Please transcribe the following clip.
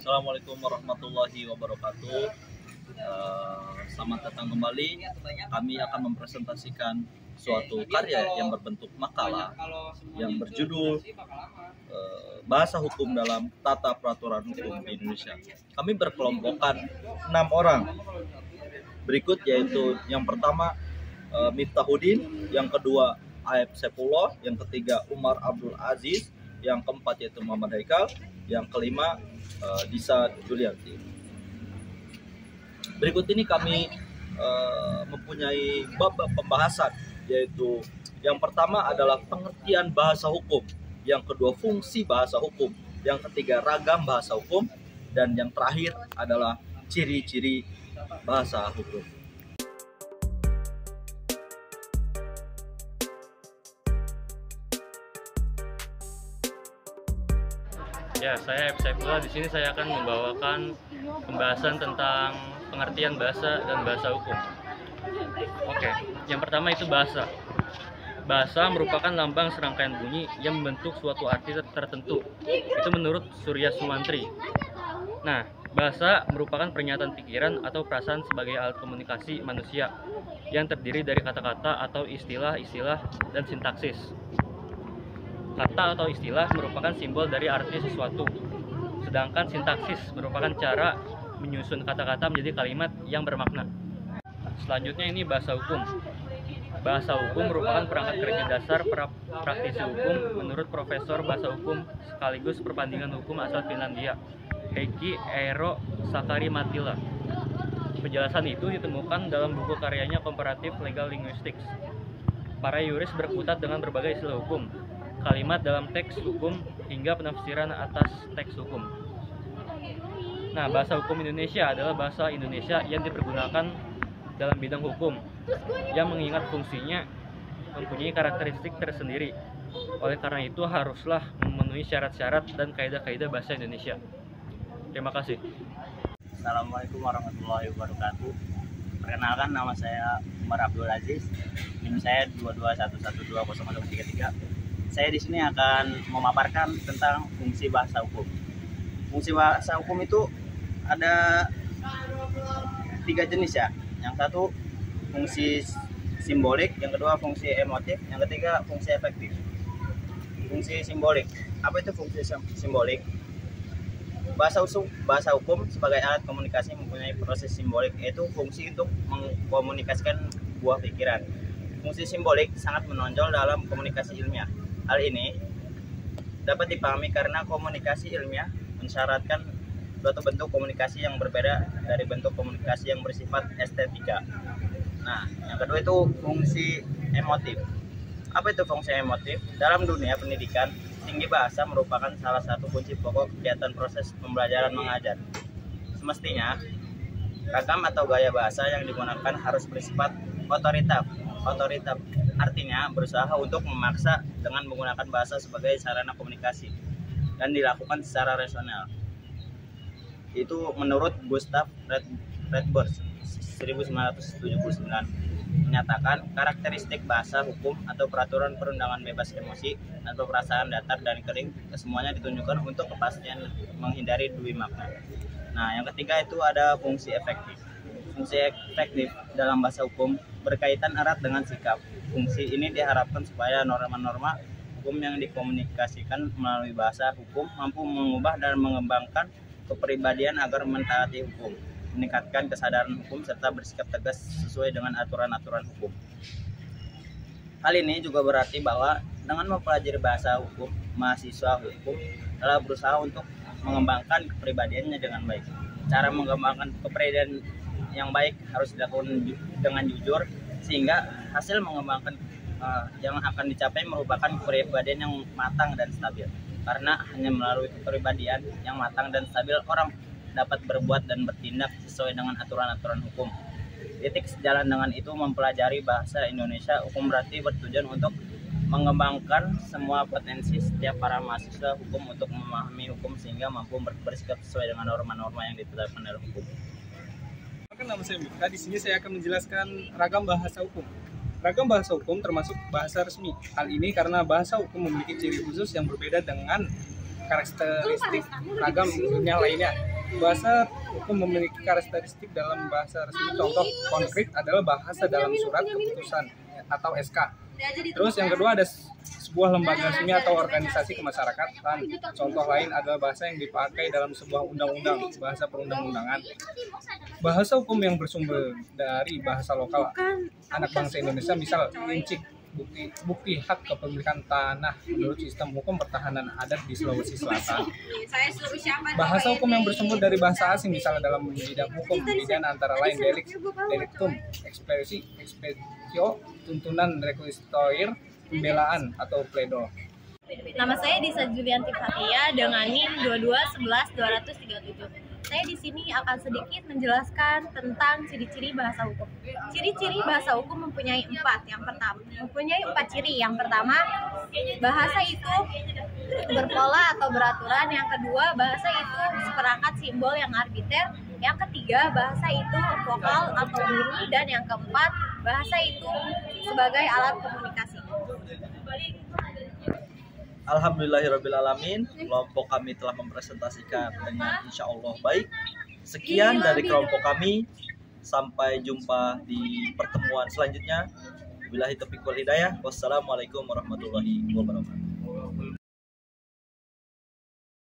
Assalamualaikum warahmatullahi wabarakatuh. Selamat datang kembali. Kami akan mempresentasikan suatu karya yang berbentuk makalah yang berjudul Bahasa Hukum dalam Tata Peraturan Hukum di Indonesia. Kami berkelompokkan 6 orang. Berikut yaitu yang pertama Miftahuddin, yang kedua Aep Saifullah, yang ketiga Umar Abdul Aziz, yang keempat yaitu Muhammad Haikal, yang kelima Disa Julianti. Berikut ini kami mempunyai bab pembahasan, yaitu yang pertama adalah pengertian bahasa hukum, yang kedua fungsi bahasa hukum, yang ketiga ragam bahasa hukum, dan yang terakhir adalah ciri-ciri bahasa hukum. Ya, saya Aep Saifullah. Di sini saya akan membawakan pembahasan tentang pengertian bahasa dan bahasa hukum. Oke, yang pertama itu bahasa. Bahasa merupakan lambang serangkaian bunyi yang membentuk suatu arti tertentu. Itu menurut Surya Sumantri. Nah, bahasa merupakan pernyataan pikiran atau perasaan sebagai alat komunikasi manusia yang terdiri dari kata-kata atau istilah-istilah dan sintaksis. Kata atau istilah merupakan simbol dari arti sesuatu, sedangkan sintaksis merupakan cara menyusun kata-kata menjadi kalimat yang bermakna. Selanjutnya ini bahasa hukum. Bahasa hukum merupakan perangkat kerja dasar praktisi hukum menurut Profesor Bahasa Hukum sekaligus Perbandingan Hukum asal Finlandia, Heikki Eero Sakari-Mattila. Penjelasan itu ditemukan dalam buku karyanya Comparative Legal Linguistics. Para yuris berkutat dengan berbagai istilah hukum, kalimat dalam teks hukum, hingga penafsiran atas teks hukum. Nah, bahasa hukum Indonesia adalah bahasa Indonesia yang dipergunakan dalam bidang hukum, yang mengingat fungsinya mempunyai karakteristik tersendiri. Oleh karena itu haruslah memenuhi syarat-syarat dan kaidah-kaidah bahasa Indonesia. Terima kasih. Assalamualaikum warahmatullahi wabarakatuh. Perkenalkan, nama saya Umar Abdul Aziz. NIM saya 2211200033. Saya di sini akan memaparkan tentang fungsi bahasa hukum. Fungsi bahasa hukum itu ada 3 jenis ya. Yang satu fungsi simbolik, yang kedua fungsi emotif, yang ketiga fungsi efektif. Fungsi simbolik. Apa itu fungsi simbolik? Bahasa hukum sebagai alat komunikasi mempunyai proses simbolik, yaitu fungsi untuk mengkomunikasikan buah pikiran. Fungsi simbolik sangat menonjol dalam komunikasi ilmiah. Hal ini dapat dipahami karena komunikasi ilmiah mensyaratkan suatu bentuk komunikasi yang berbeda dari bentuk komunikasi yang bersifat estetika. Nah, yang kedua itu fungsi emotif. Apa itu fungsi emotif? Dalam dunia pendidikan, tinggi bahasa merupakan salah satu kunci pokok kegiatan proses pembelajaran mengajar. Semestinya, ragam atau gaya bahasa yang digunakan harus bersifat otoritatif, artinya berusaha untuk memaksa dengan menggunakan bahasa sebagai sarana komunikasi dan dilakukan secara rasional. Itu menurut Gustav Redbers 1979 menyatakan karakteristik bahasa hukum atau peraturan perundangan bebas emosi atau perasaan datar dan kering kesemuanya ditunjukkan untuk kepastian menghindari dui makna. Nah, yang ketiga itu ada fungsi efektif. Fungsi efektif dalam bahasa hukum berkaitan erat dengan sikap. Fungsi ini diharapkan supaya norma-norma hukum yang dikomunikasikan melalui bahasa hukum mampu mengubah dan mengembangkan kepribadian agar mentaati hukum, meningkatkan kesadaran hukum, serta bersikap tegas sesuai dengan aturan-aturan hukum. Hal ini juga berarti bahwa dengan mempelajari bahasa hukum, mahasiswa hukum telah berusaha untuk mengembangkan kepribadiannya dengan baik. Cara mengembangkan kepribadian yang baik harus dilakukan dengan jujur, sehingga hasil mengembangkan yang akan dicapai merupakan kepribadian yang matang dan stabil. Karena hanya melalui kepribadian yang matang dan stabil, orang dapat berbuat dan bertindak sesuai dengan aturan-aturan hukum. Titik sejalan dengan itu, mempelajari bahasa Indonesia hukum berarti bertujuan untuk mengembangkan semua potensi setiap para mahasiswa hukum untuk memahami hukum sehingga mampu bersikap sesuai dengan norma-norma yang ditetapkan dalam hukum. Nama saya Mifta. Di sini saya akan menjelaskan ragam bahasa hukum. Ragam bahasa hukum termasuk bahasa resmi. Hal ini karena bahasa hukum memiliki ciri khusus yang berbeda dengan karakteristik ragam dunia lainnya. bahasa hukum memiliki karakteristik dalam bahasa resmi. Contoh konkret adalah bahasa dalam surat keputusan atau SK. Terus yang kedua ada sebuah lembaga resmi atau organisasi kemasyarakatan. Contoh lain adalah bahasa yang dipakai dalam sebuah undang-undang, bahasa perundang-undangan. Bahasa hukum yang bersumber dari bahasa lokal anak bangsa Indonesia, misal rincic, bukti hak kepemilikan tanah menurut sistem hukum pertahanan adat di Sulawesi Selatan. Bahasa hukum yang bersumber dari bahasa asing, misalnya dalam bidang hukum pidana antara lain delictum, expeditio, tuntunan, requisitoir, pembelaan atau pledo. Nama saya Disa Julianti Fatia dengan NIM 2211237. Saya di sini akan sedikit menjelaskan tentang ciri-ciri bahasa hukum. Ciri-ciri bahasa hukum mempunyai empat. Yang pertama, mempunyai 4 ciri. Yang pertama, bahasa itu berpola atau beraturan. Yang kedua, bahasa itu seperangkat simbol yang arbiter. Yang ketiga, bahasa itu vokal atau bunyi. Dan yang keempat, bahasa itu sebagai alat komunikasi. Alhamdulillahirrabbilalamin, kelompok kami telah mempresentasikan dengan insya Allah baik. Sekian dari kelompok kami, sampai jumpa di pertemuan selanjutnya. Wabillahi taufiq wal hidayah. Wassalamualaikum warahmatullahi wabarakatuh.